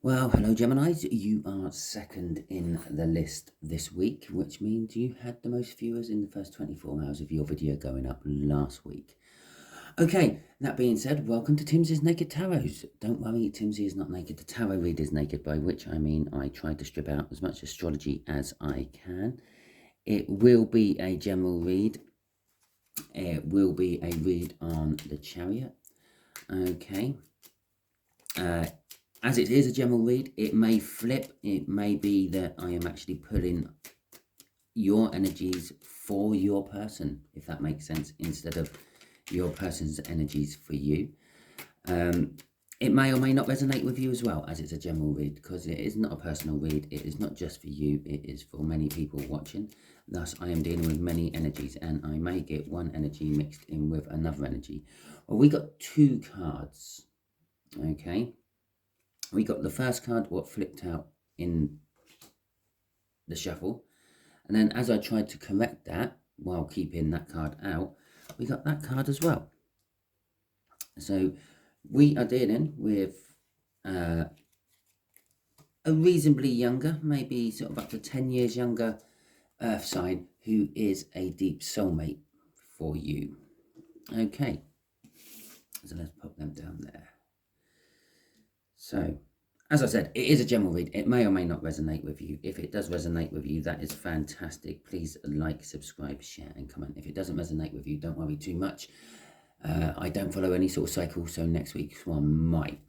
Well, hello Geminis, you are second in the list this week, which means you had the most viewers in the first 24 hours of your video going up last week. Okay, that being said, welcome to Timsy's Naked Tarots. Don't worry, Timsy is not naked, the tarot read is naked, by which I mean I try to strip out as much astrology as I can. It will be a general read. It will be a read on the Chariot. Okay. As it is a general read, it may flip. It may be that I am actually pulling your energies for your person, if that makes sense, instead of your person's energies for you. It may or may not resonate with you as well, as it's a general read, because it is not a personal read. It is not just for you. It is for many people watching. Thus, I am dealing with many energies, and I may get one energy mixed in with another energy. Well, we got two cards, okay? We got the first card, what flipped out in the shuffle. And then as I tried to correct that, while keeping that card out, we got that card as well. So we are dealing with a reasonably younger, maybe sort of up to 10 years younger earth sign who is a deep soulmate for you. Okay, so let's pop them down there. So, as I said, it is a general read. It may or may not resonate with you. If it does resonate with you, that is fantastic. Please like, subscribe, share, and comment. If it doesn't resonate with you, don't worry too much. I don't follow any sort of cycle, so next week's one might.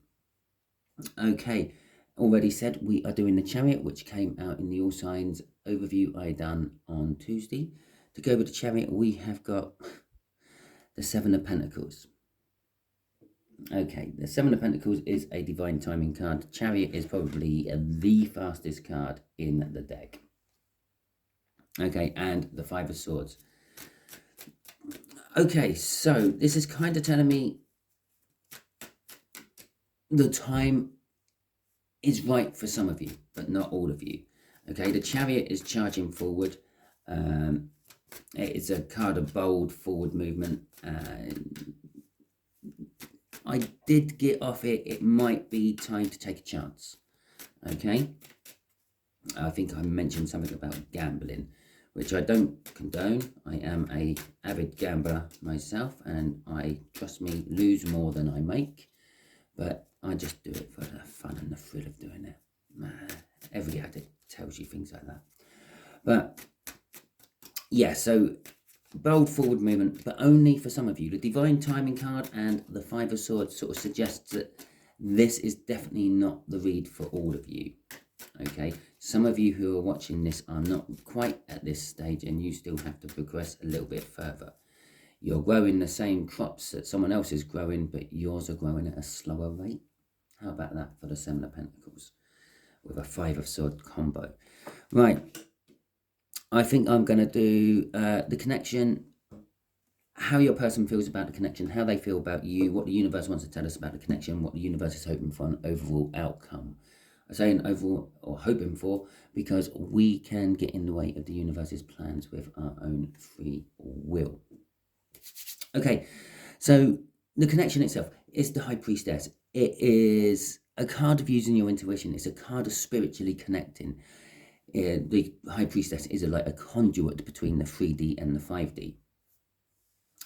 Okay, already said we are doing the Chariot, which came out in the All Signs overview I done on Tuesday. To go with the Chariot, we have got the Seven of Pentacles. Okay, the Seven of Pentacles is a divine timing card. Chariot is probably the fastest card in the deck. Okay, and the Five of Swords. Okay, so this is kind of telling me the time is right for some of you, but not all of you. Okay, the Chariot is charging forward. It's a card of bold forward movement. I did get off it. It might be time to take a chance. Okay. I think I mentioned something about gambling, which I don't condone. I am a avid gambler myself, and I, trust me, lose more than I make. But I just do it for the fun and the thrill of doing it. Every addict tells you things like that. But yeah, so bold forward movement, but only for some of you. The divine timing card and the Five of Swords sort of suggests that this is definitely not the read for all of you. Okay, some of you who are watching this are not quite at this stage, and you still have to progress a little bit further. You're growing the same crops that someone else is growing, but yours are growing at a slower rate. How about that for the Seven of Pentacles with a Five of Swords combo? Right. I think I'm going to do the connection, how your person feels about the connection, how they feel about you, what the universe wants to tell us about the connection, what the universe is hoping for an overall outcome. I say an overall, or hoping for, because we can get in the way of the universe's plans with our own free will. Okay, so the connection itself is the High Priestess. It is a card of using your intuition. It's a card of spiritually connecting. The High Priestess is like a conduit between the 3D and the 5D.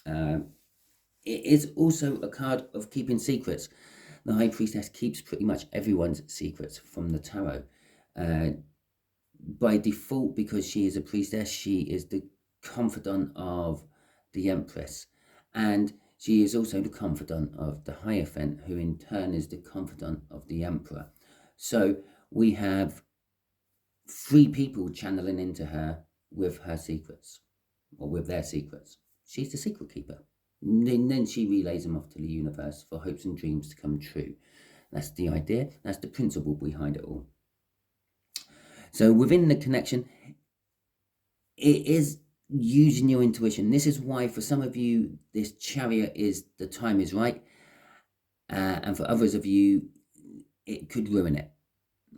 It is also a card of keeping secrets. The High Priestess keeps pretty much everyone's secrets from the tarot. By default, because she is a priestess, she is the confidant of the Empress. And she is also the confidant of the Hierophant, who in turn is the confidant of the Emperor. So we have three people channeling into her with her secrets, or with their secrets. She's the secret keeper. And then she relays them off to the universe for hopes and dreams to come true. That's the idea. That's the principle behind it all. So within the connection, it is using your intuition. This is why for some of you, this Chariot is the time is right. And for others of you, it could ruin it.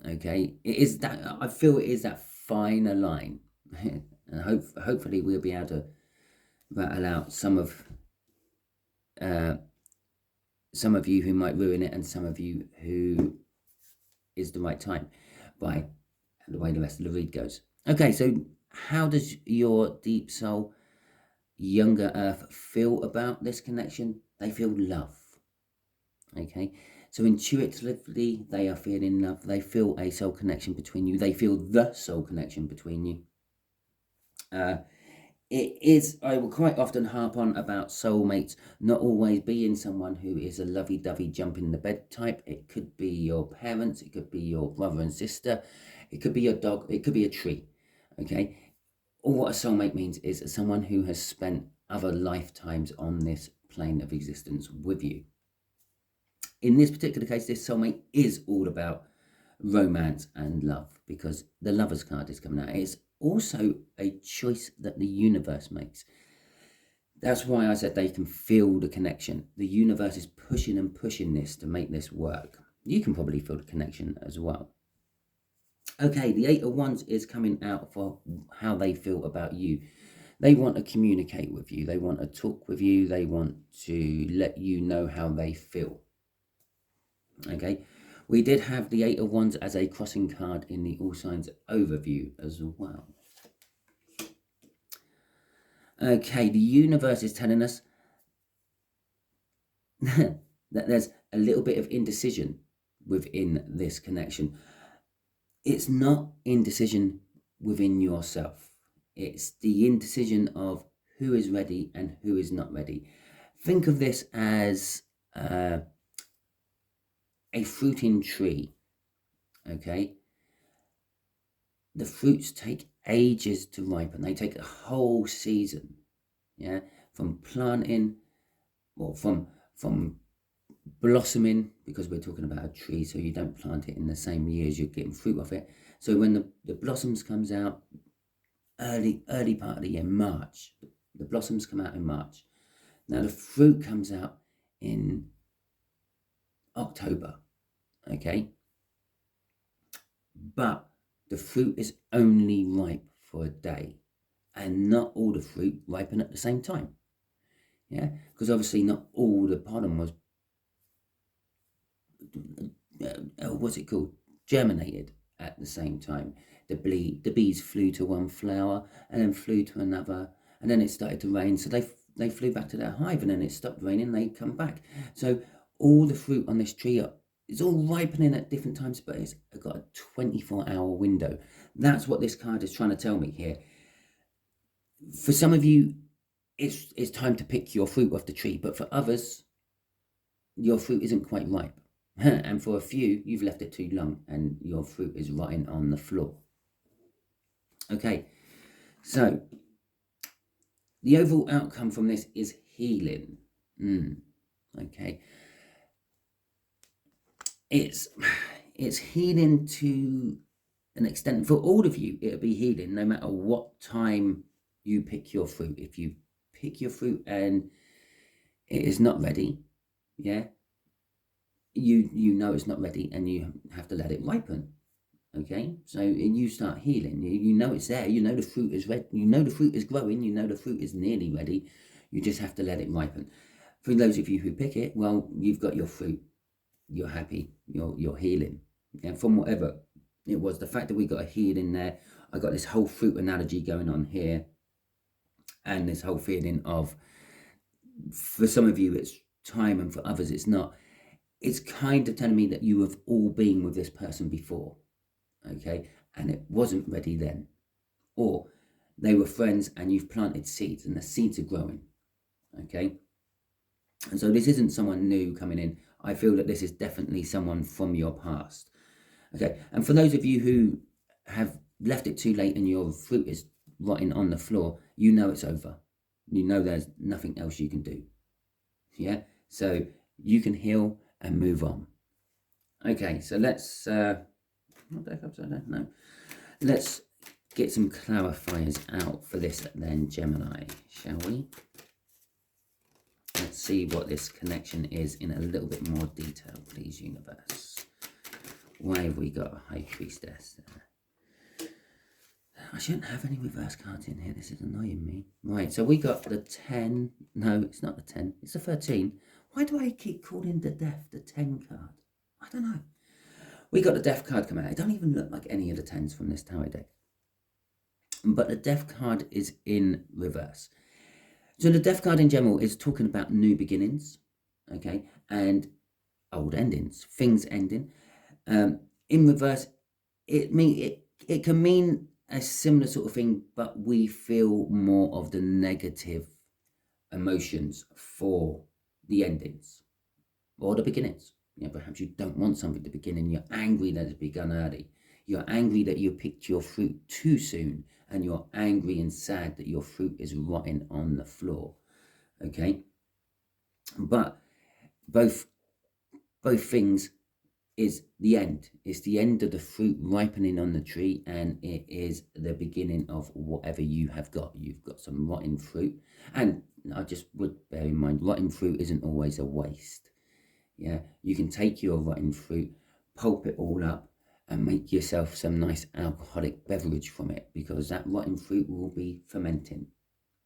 Okay, it is that, I feel it is that finer line. And hopefully we'll be able to rattle out some of you who might ruin it, and some of you who is the right time by the way the rest of the read goes. Okay, so how does your deep soul, younger earth, feel about this connection? They feel love. Okay, so intuitively they are feeling love. They feel a soul connection between you. They feel the soul connection between you. It is, I will quite often harp on about soulmates not always being someone who is a lovey-dovey jump in the bed type. It could be your parents, it could be your brother and sister, it could be your dog, it could be a tree. Okay, all what a soulmate means is someone who has spent other lifetimes on this plane of existence with you. In this particular case, this soulmate is all about romance and love, because the Lovers card is coming out. It's also a choice that the universe makes. That's why I said they can feel the connection. The universe is pushing and pushing this to make this work. You can probably feel the connection as well. Okay, the Eight of Wands is coming out for how they feel about you. They want to communicate with you. They want to talk with you. They want to let you know how they feel. Okay, we did have the Eight of Wands as a crossing card in the All Signs overview as well. Okay, the universe is telling us that there's a little bit of indecision within this connection. It's not indecision within yourself. It's the indecision of who is ready and who is not ready. Think of this as a fruiting tree, okay? The fruits take ages to ripen. They take a whole season, yeah? From planting, or from blossoming, because we're talking about a tree, so you don't plant it in the same year as you're getting fruit off it. So when the blossoms comes out, early part of the year, March, the blossoms come out in March. Now the fruit comes out in October, okay? But the fruit is only ripe for a day, and not all the fruit ripen at the same time. Yeah, because obviously not all the pollen was, what's it called, germinated at the same time. The bees flew to one flower and then flew to another, and then it started to rain, so they flew back to their hive, and then it stopped raining, they come back. So all the fruit on this tree it's all ripening at different times, but it's got a 24-hour window. That's what this card is trying to tell me here. For some of you, it's time to pick your fruit off the tree, but for others, your fruit isn't quite ripe. And for a few, you've left it too long and your fruit is rotting on the floor. Okay, so the overall outcome from this is healing. Okay. It's healing to an extent. For all of you, it'll be healing no matter what time you pick your fruit. If you pick your fruit and it is not ready, yeah, you know it's not ready and you have to let it ripen. Okay, so you start healing. You know it's there. You know the fruit is ready. You know the fruit is growing. You know the fruit is nearly ready. You just have to let it ripen. For those of you who pick it, well, you've got your fruit. You're happy. You're healing. And from whatever it was, the fact that we got a healing there, I got this whole fruit analogy going on here, and this whole feeling of, for some of you it's time and for others it's not. It's kind of telling me that you have all been with this person before. Okay, and it wasn't ready then, or they were friends and you've planted seeds and the seeds are growing. Okay, and so this isn't someone new coming in. I feel that this is definitely someone from your past. Okay, and for those of you who have left it too late and your fruit is rotting on the floor, you know it's over. You know there's nothing else you can do. Yeah, so you can heal and move on. Okay, so let's not deck upside down, no. Let's get some clarifiers out for this then, Gemini, shall we? Let's see what this connection is in a little bit more detail, please, universe. Why have we got a High Priestess there? I shouldn't have any reverse cards in here. This is annoying me. Right, so we got the 10. No, it's not the 10. It's the 13. Why do I keep calling the Death the 10 card? I don't know. We got the Death card coming out. It don't even look like any of the 10s from this tarot deck. But the Death card is in reverse. So the Death card in general is talking about new beginnings, okay, and old endings, things ending. In reverse, it can mean a similar sort of thing, but we feel more of the negative emotions for the endings or the beginnings. Perhaps you don't want something to begin and you're angry that it's begun early. You're angry that you picked your fruit too soon, and you're angry and sad that your fruit is rotting on the floor. Okay, but both things is the end. It's the end of the fruit ripening on the tree, and it is the beginning of whatever you have got. You've got some rotten fruit, and I just would bear in mind, rotten fruit isn't always a waste. Yeah, you can take your rotten fruit, pulp it all up, and make yourself some nice alcoholic beverage from it, because that rotten fruit will be fermenting.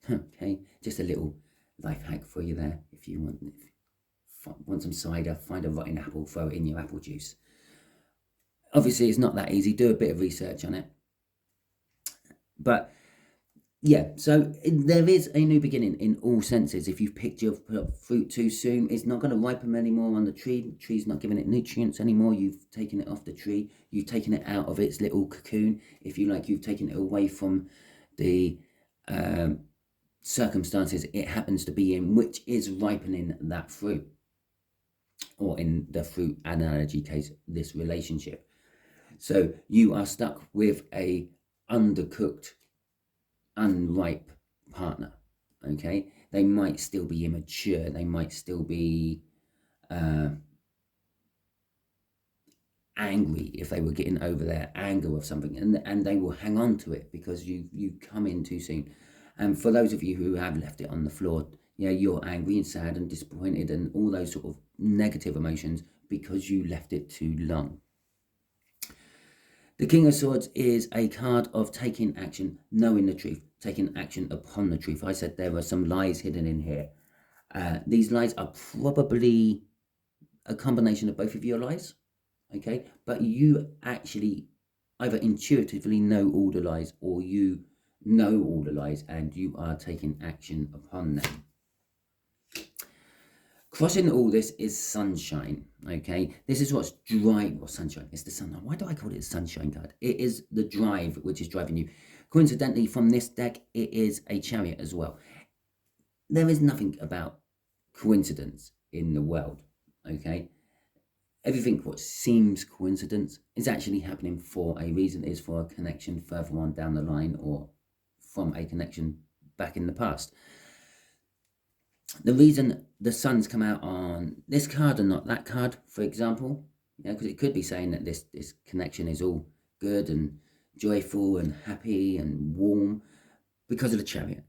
Okay, just a little life hack for you there. If you want some cider, find a rotten apple, throw it in your apple juice. Obviously, it's not that easy. Do a bit of research on it. But yeah, so there is a new beginning in all senses. If you've picked your fruit too soon, it's not going to ripen anymore on the tree. The tree's not giving it nutrients anymore. You've taken it off the tree. You've taken it out of its little cocoon, if you like. You've taken it away from the circumstances it happens to be in, which is ripening that fruit. Or in the fruit analogy case, this relationship. So you are stuck with a undercooked, unripe partner. Okay, they might still be immature. They might still be angry if they were getting over their anger of something, and they will hang on to it because you come in too soon. And for those of you who have left it on the floor, you're angry and sad and disappointed and all those sort of negative emotions because you left it too long. The King of Swords is a card of taking action, knowing the truth, taking action upon the truth. I said there were some lies hidden in here. These lies are probably a combination of both of your lies, okay? But you actually either intuitively know all the lies, or you know all the lies and you are taking action upon them. Crossing all this is sunshine, okay? This is what's sunshine. It's the sun. Why do I call it a sunshine card? It is the drive which is driving you. Coincidentally, from this deck, it is a chariot as well. There is nothing about coincidence in the world, okay? Everything what seems coincidence is actually happening for a reason. It is for a connection further on down the line, or from a connection back in the past. The reason the sun's come out on this card and not that card, for example, because it could be saying that this connection is all good and joyful and happy and warm because of the chariot.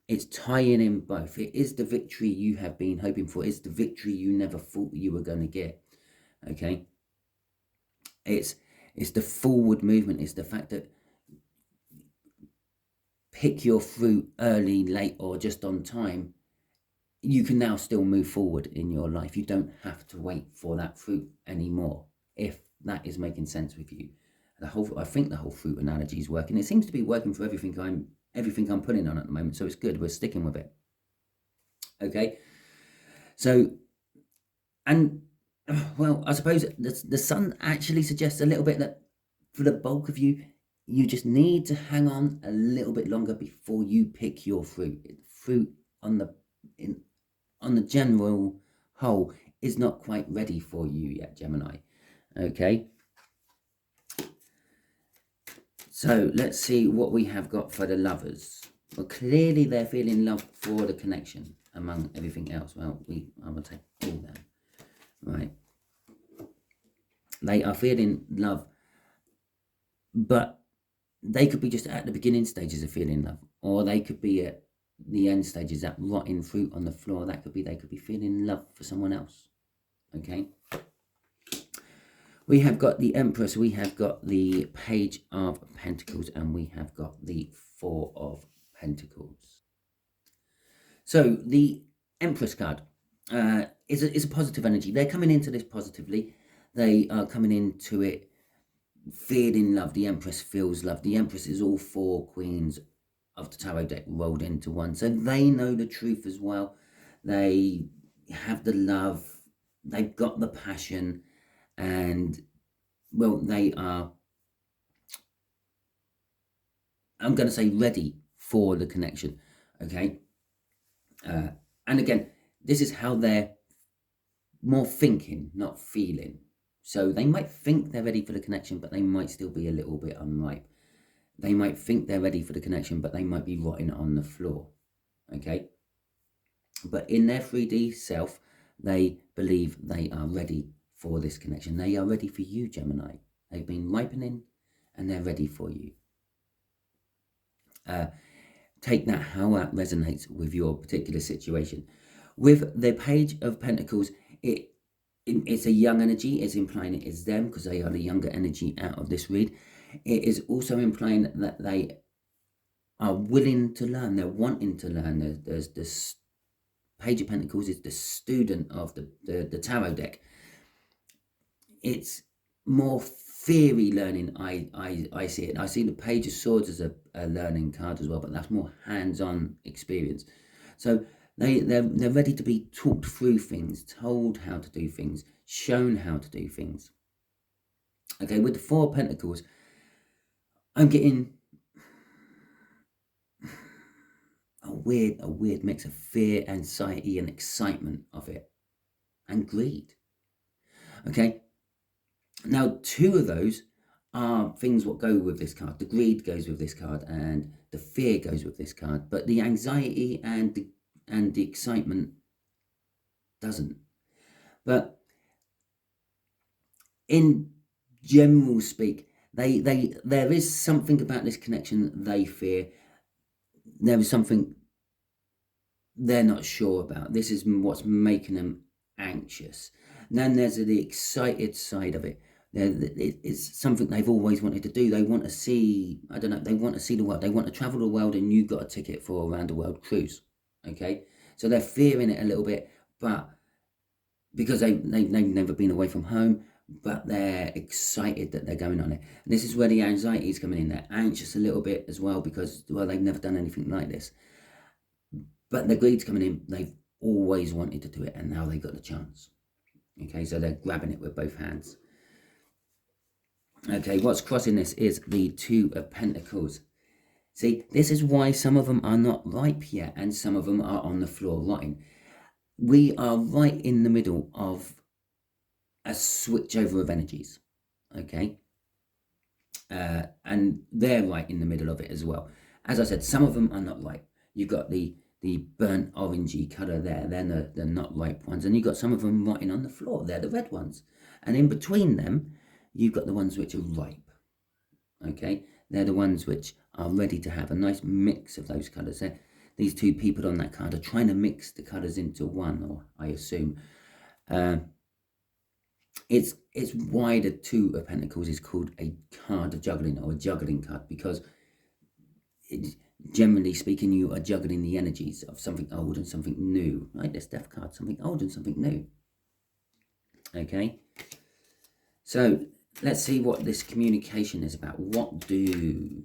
It's tying in both. It is the victory you have been hoping for. It's the victory you never thought you were going to get. Okay. It's the forward movement. It's the fact that pick your fruit early, late, or just on time. You can now still move forward in your life. You don't have to wait for that fruit anymore, if that is making sense with you. I think the whole fruit analogy is working. It seems to be working for everything I'm putting on at the moment, so it's good. We're sticking with it. Okay. So, and well, I suppose the sun actually suggests a little bit that for the bulk of you, you just need to hang on a little bit longer before you pick your fruit. Fruit on the general whole is not quite ready for you yet, Gemini. Okay. So let's see what we have got for the lovers. Well, clearly they're feeling love for the connection among everything else. Well, I will take all them. Right. They are feeling love, but they could be just at the beginning stages of feeling love, or they could be at the end stages, that rotting fruit on the floor. They could be feeling love for someone else. Okay. We have got the Empress, we have got the Page of Pentacles, and we have got the Four of Pentacles. So the Empress card is a positive energy. They're coming into this positively. They are coming into it feeling love. The Empress feels love. The Empress is all 4 queens of the tarot deck rolled into one. So they know the truth as well. They have the love. They've got the passion. And, well, they are, I'm going to say, ready for the connection. Okay? And again, this is how they're more thinking, not feeling. So they might think they're ready for the connection, but they might still be a little bit unripe. They might think they're ready for the connection, but they might be rotting on the floor. Okay? But in their 3D self, they believe they are ready for this connection. They are ready for you, Gemini. They've been ripening and they're ready for you. Take that how that resonates with your particular situation. With the Page of Pentacles, it's a young energy. It's implying it is them because they are the younger energy out of this read. It is also implying that they are willing to learn. They're wanting to learn. There's this Page of Pentacles is the student of the tarot deck. It's more theory learning. I see it. I see the Page of Swords as a learning card as well, but that's more hands-on experience. So they're ready to be talked through things, told how to do things, shown how to do things. Okay, with the 4 of Pentacles, I'm getting a weird mix of fear, anxiety, and excitement of it, and greed. Okay, now 2 of those are things what go with this card. The greed goes with this card, and the fear goes with this card. But the anxiety and the excitement doesn't. But in general speak, there is something about this connection that they fear. There is something they're not sure about. This is what's making them anxious. And then there's the excited side of it. It's something they've always wanted to do. They want to see, I don't know, they want to see the world. They want to travel the world, and you've got a ticket for a round the world cruise. Okay? So they're fearing it a little bit, but because they've never been away from home, but they're excited that they're going on it. And this is where the anxiety is coming in. They're anxious a little bit as well because, well, they've never done anything like this. But the greed's coming in. They've always wanted to do it, and now they've got the chance. Okay, so they're grabbing it with both hands. Okay, what's crossing this is the 2 of Pentacles. See, this is why some of them are not ripe yet, and some of them are on the floor rotting. We are right in the middle of a switchover of energies, okay? And they're right in the middle of it as well. As I said, some of them are not ripe. You've got the burnt orangey colour there. They're the not ripe ones. And you've got some of them rotting on the floor. They're the red ones. And in between them, you've got the ones which are ripe, okay? They're the ones which are ready to have a nice mix of those colours. These 2 people on that card are trying to mix the colours into one, or I assume. It's why the 2 of Pentacles is called a card of juggling, or a juggling card, because generally speaking, you are juggling the energies of something old and something new. Right, this Death card, something old and something new. Okay, so let's see what this communication is about. What do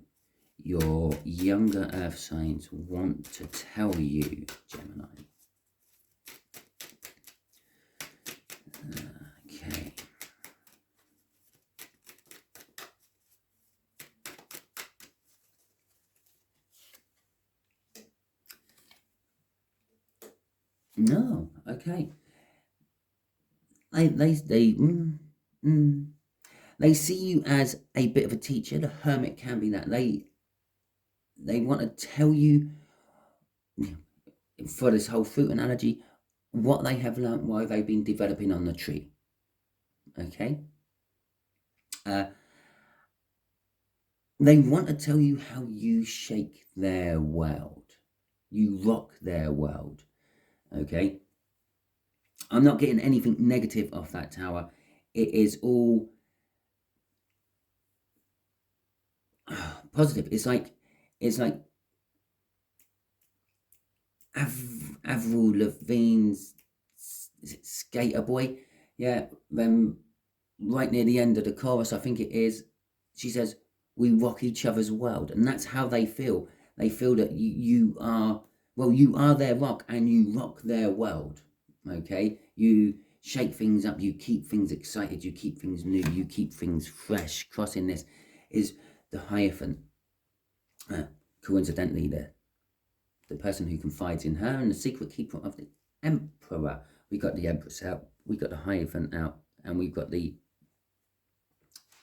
your younger earth signs want to tell you, Gemini? Okay. No, okay. They see you as a bit of a teacher. The Hermit can be that. They want to tell you, for this whole fruit analogy, what they have learned while they've been developing on the tree. Okay? They want to tell you how you shake their world. You rock their world. Okay? I'm not getting anything negative off that tower. It is all positive. It's like Avril Lavigne's, is it Skater Boy? Yeah, right near the end of the chorus, I think it is, she says, we rock each other's world. And that's how they feel. They feel that you are, well, you are their rock and you rock their world. Okay? You shake things up, you keep things excited, you keep things new, you keep things fresh. Crossing this is the Hierophant. Coincidentally, the person who confides in her, and the secret keeper of the Emperor. We got the Empress out, we got the Hierophant out, and we've got the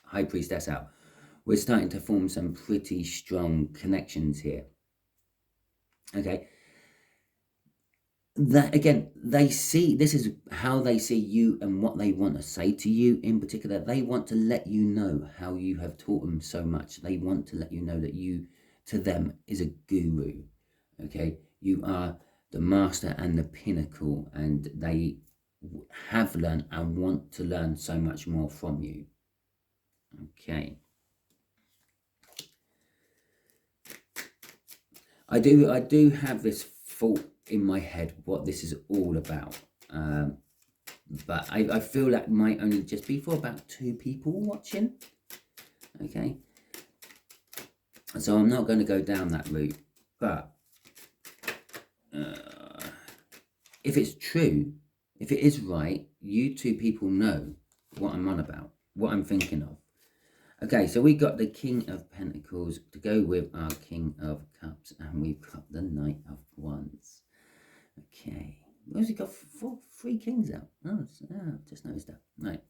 High Priestess out. We're starting to form some pretty strong connections here. Okay. That again, they see, this is how they see you and what they want to say to you in particular. They want to let you know how you have taught them so much. They want to let you know that you, to them, is a guru. Okay. You are the master and the pinnacle, and they have learned and want to learn so much more from you. Okay. I do have this thought in my head what this is all about, but I feel that might only just be for about 2 people watching. Okay, so I'm not going to go down that route, but if it's true, if it is right, you 2 people know what I'm on about, what I'm thinking of. Okay, so we got the King of Pentacles to go with our King of Cups, and we've got the Knight of Wands. Okay, where's he got 3 kings out? Oh, just noticed that. Right,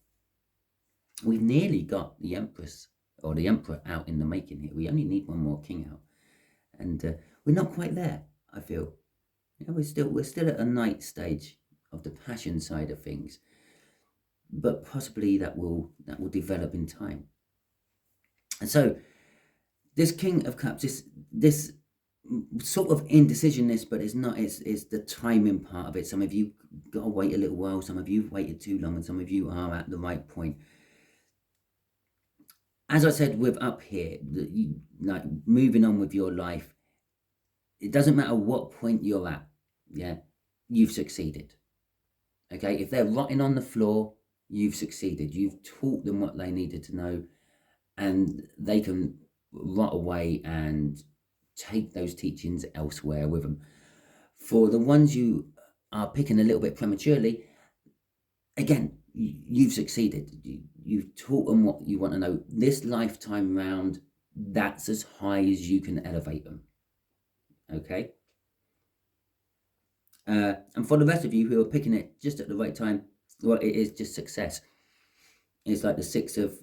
we've nearly got the Empress or the Emperor out in the making here. We only need 1 more king out, and we're not quite there. I feel, we're still at a Knight stage of the passion side of things, but possibly that will develop in time. And so this King of Cups, this sort of indecisionness, but it's not, it's the timing part of it. Some of you got to wait a little while, some of you have waited too long, and some of you are at the right point. As I said with up here, like moving on with your life, it doesn't matter what point you're at, yeah, you've succeeded. Okay, if they're rotting on the floor, you've succeeded. You've taught them what they needed to know, and they can rot away and take those teachings elsewhere with them. For the ones you are picking a little bit prematurely, again, you've succeeded. You've taught them what you want to know. This lifetime round, that's as high as you can elevate them. Okay? And for the rest of you who are picking it just at the right time, well, it is just success. It's like the 6 of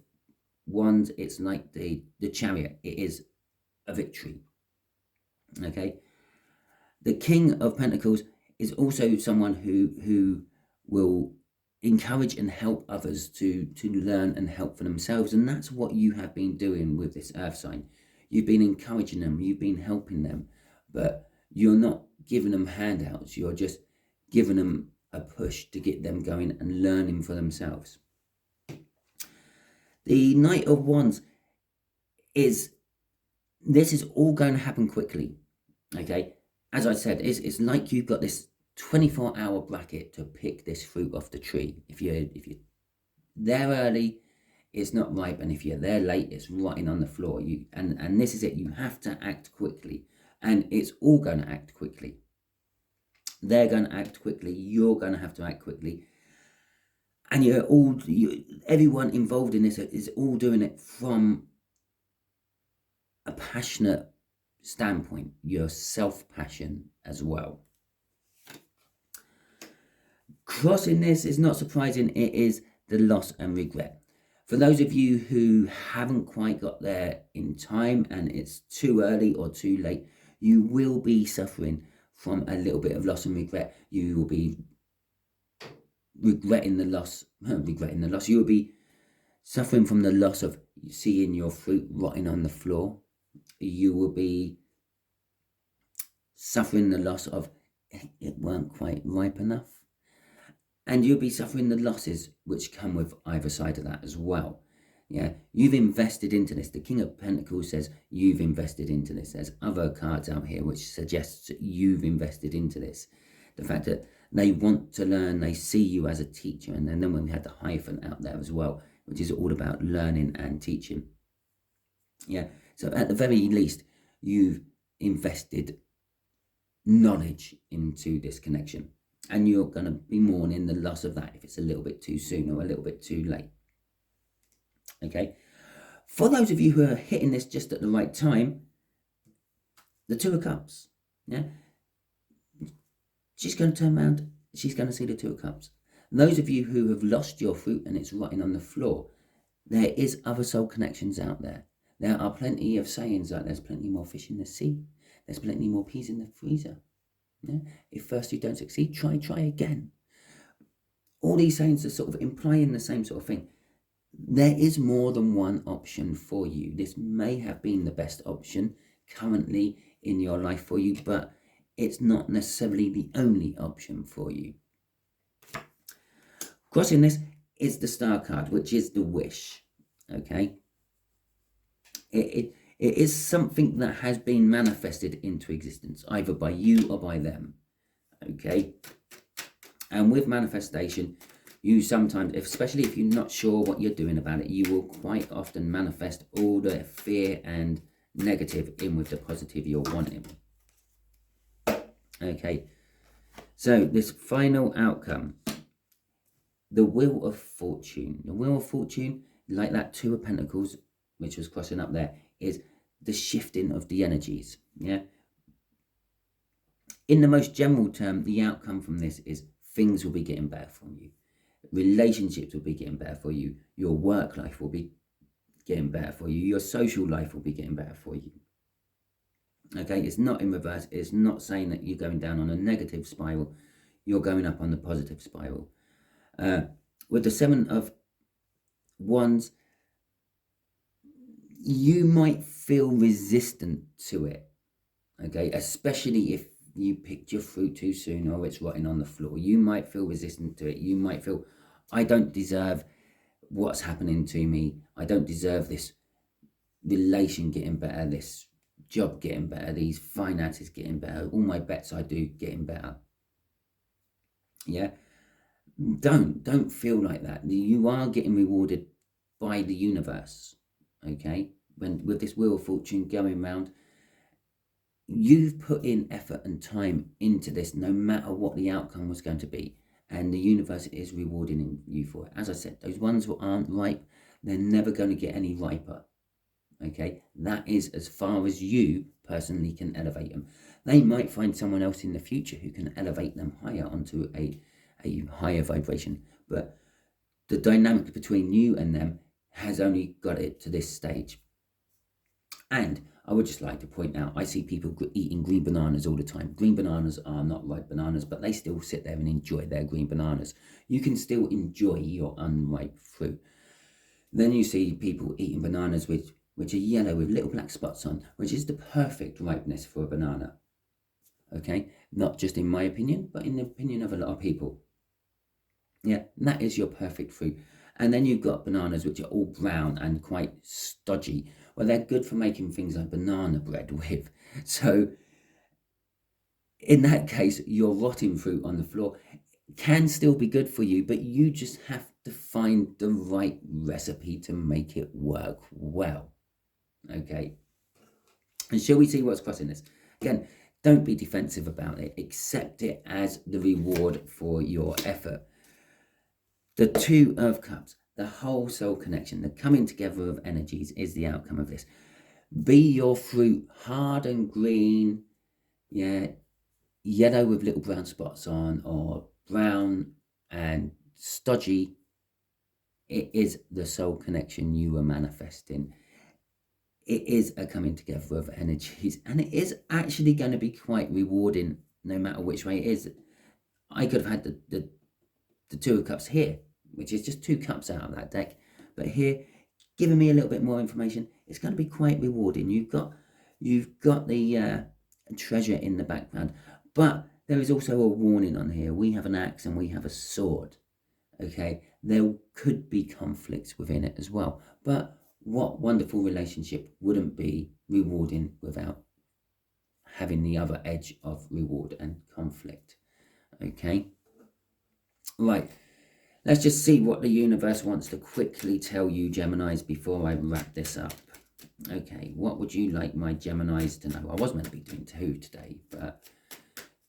Wands, it's like the Chariot. It is a victory. Okay? The King of Pentacles is also someone who will encourage and help others to learn and help for themselves. And that's what you have been doing with this Earth sign. You've been encouraging them, you've been helping them, but you're not giving them handouts. You're just giving them a push to get them going and learning for themselves. The Knight of Wands this is all going to happen quickly. Okay, as I said, it's like you've got this 24-hour bracket to pick this fruit off the tree. If you're there early, it's not ripe, and if you're there late, it's rotting on the floor. And this is it. You have to act quickly, and it's all going to act quickly. They're going to act quickly. You're going to have to act quickly, and everyone involved in this is all doing it from a passionate standpoint, your self-passion as well. Crossing this is not surprising. It is the loss and regret. For those of you who haven't quite got there in time and it's too early or too late, you will be suffering from a little bit of loss and regret. You will be regretting the loss. You will be suffering from the loss of seeing your fruit rotting on the floor. You will be suffering the loss of it weren't quite ripe enough. And you'll be suffering the losses which come with either side of that as well. Yeah, you've invested into this. The King of Pentacles says you've invested into this. There's other cards out here which suggests you've invested into this. The fact that they want to learn, they see you as a teacher. And then when we had the Hierophant out there as well, which is all about learning and teaching. Yeah, so at the very least, you've invested knowledge into this connection, and you're going to be mourning the loss of that if it's a little bit too soon or a little bit too late. Okay, for those of you who are hitting this just at the right time, the Two of Cups, yeah, she's going to turn around, she's going to see the Two of Cups. Those of you who have lost your fruit and it's rotting on the floor, there is other soul connections out there. There are plenty of sayings like there's plenty more fish in the sea. There's plenty more peas in the freezer. Yeah? If first you don't succeed, try again. All these sayings are sort of implying the same sort of thing. There is more than one option for you. This may have been the best option currently in your life for you, but it's not necessarily the only option for you. Crossing this is the Star card, which is the wish. Okay? It is something that has been manifested into existence, either by you or by them. Okay? And with manifestation, you sometimes, especially if you're not sure what you're doing about it, you will quite often manifest all the fear and negative in with the positive you're wanting. Okay? So this final outcome, the Wheel of Fortune. The Wheel of Fortune, like that Two of Pentacles, which was crossing up there, is the shifting of the energies. Yeah. In the most general term, the outcome from this is things will be getting better for you. Relationships will be getting better for you. Your work life will be getting better for you. Your social life will be getting better for you. Okay, it's not in reverse. It's not saying that you're going down on a negative spiral. You're going up on the positive spiral. With the Seven of Wands, you might feel resistant to it, okay, especially if you picked your fruit too soon or it's rotting on the floor. You might feel resistant to it. You might feel, I don't deserve what's happening to me. I don't deserve this relation getting better, this job getting better, these finances getting better, all my bets I do getting better. Yeah, don't feel like that. You are getting rewarded by the universe. Okay, when with this Wheel of Fortune going round, you've put in effort and time into this, no matter what the outcome was going to be, and the universe is rewarding you for it. As I said, those ones who aren't ripe, they're never going to get any riper. Okay, that is as far as you personally can elevate them. They might find someone else in the future who can elevate them higher onto a higher vibration, but the dynamic between you and them has only got it to this stage. And I would just like to point out, I see people eating green bananas all the time. Green bananas are not ripe bananas, but they still sit there and enjoy their green bananas. You can still enjoy your unripe fruit. Then you see people eating bananas which are yellow with little black spots on, which is the perfect ripeness for a banana. Okay, not just in my opinion, but in the opinion of a lot of people. Yeah, that is your perfect fruit. And then you've got bananas which are all brown and quite stodgy. Well, they're good for making things like banana bread with. So in that case, your rotting fruit on the floor can still be good for you, but you just have to find the right recipe to make it work well. Okay. And shall we see what's crossing this? Again, don't be defensive about it. Accept it as the reward for your effort. The Two of Cups, the whole soul connection, the coming together of energies is the outcome of this. Be your fruit hard and green, yeah, yellow with little brown spots on, or brown and stodgy. It is the soul connection you were manifesting. It is a coming together of energies, and it is actually going to be quite rewarding no matter which way it is. I could have had the Two of Cups here, which is just 2 cups out of that deck, but here, giving me a little bit more information, it's going to be quite rewarding. You've got the treasure in the background, but there is also a warning on here. We have an axe and we have a sword. Okay, there could be conflicts within it as well, but what wonderful relationship wouldn't be rewarding without having the other edge of reward and conflict? Okay, right. Let's just see what the universe wants to quickly tell you, Geminis, before I wrap this up. Okay, what would you like my Geminis to know? I was meant to be doing 2 today, but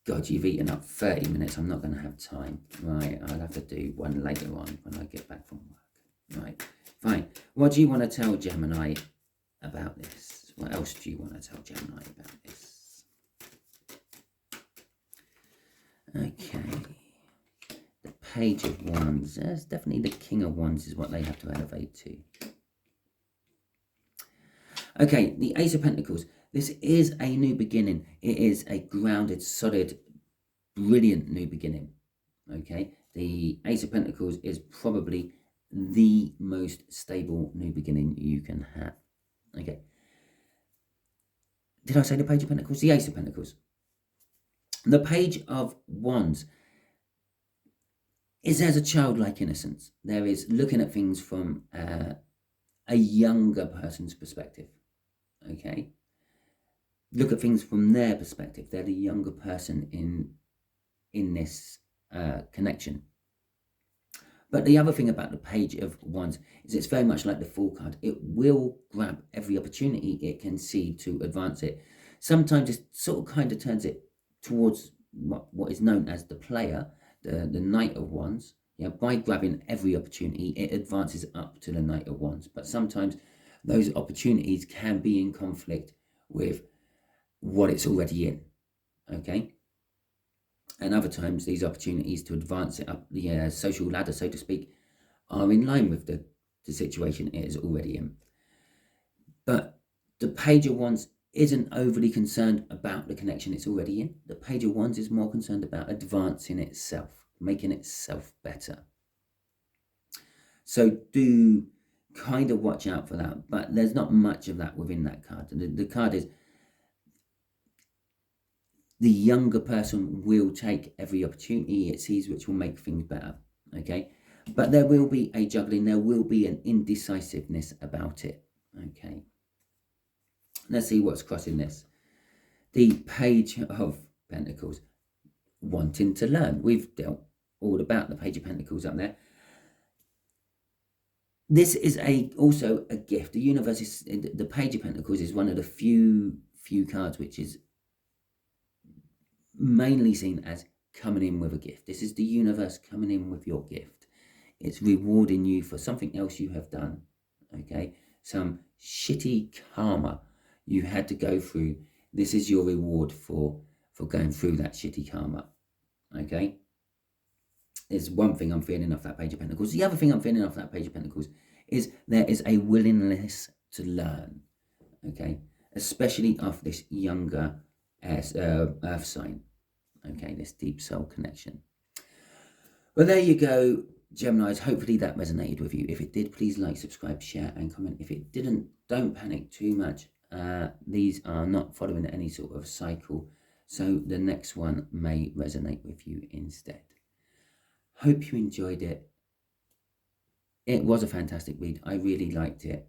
God, you've eaten up 30 minutes. I'm not going to have time. Right, I'll have to do one later on when I get back from work. Right, fine. What do you want to tell Gemini about this? What else do you want to tell Gemini about this? Okay. The Page of Wands. That's definitely the King of Wands is what they have to elevate to. Okay, the Ace of Pentacles. This is a new beginning. It is a grounded, solid, brilliant new beginning. Okay, the Ace of Pentacles is probably the most stable new beginning you can have. Okay. Did I say the Page of Pentacles? The Ace of Pentacles. The Page of Wands is there's a childlike innocence. There is looking at things from a younger person's perspective. Okay. Look at things from their perspective. They're the younger person in this connection. But the other thing about the Page of Wands is it's very much like the Fool card. It will grab every opportunity it can see to advance it. Sometimes it sort of kind of turns it towards what is known as the player, the Knight of Wands. Yeah, by grabbing every opportunity, it advances up to the Knight of Wands. But sometimes those opportunities can be in conflict with what it's already in. Okay. And other times, these opportunities to advance it up the social ladder, so to speak, are in line with the situation it is already in. But the Page of Wands isn't overly concerned about the connection it's already in. The Page of Wands is more concerned about advancing itself, making itself better. So do kind of watch out for that. But there's not much of that within that card. The card is the younger person will take every opportunity it sees which will make things better, okay? But there will be a juggling, there will be an indecisiveness about it, okay? Let's see what's crossing this. The Page of Pentacles, wanting to learn. We've dealt all about the Page of Pentacles up there. This is also a gift. The universe is, the Page of Pentacles is one of the few cards which is mainly seen as coming in with a gift. This is the universe coming in with your gift. It's rewarding you for something else you have done, okay? Some shitty karma you had to go through. This is your reward for going through that shitty karma, okay? There's one thing I'm feeling off that Page of Pentacles. The other thing I'm feeling off that Page of Pentacles is there is a willingness to learn, okay? Especially off this younger earth sign, okay, this deep soul connection. Well, there you go, Geminis. Hopefully that resonated with you. If it did, please like, subscribe, share, and comment. If it didn't, don't panic too much. These are not following any sort of cycle, so the next one may resonate with you instead. Hope you enjoyed it. It was a fantastic read. I really liked it.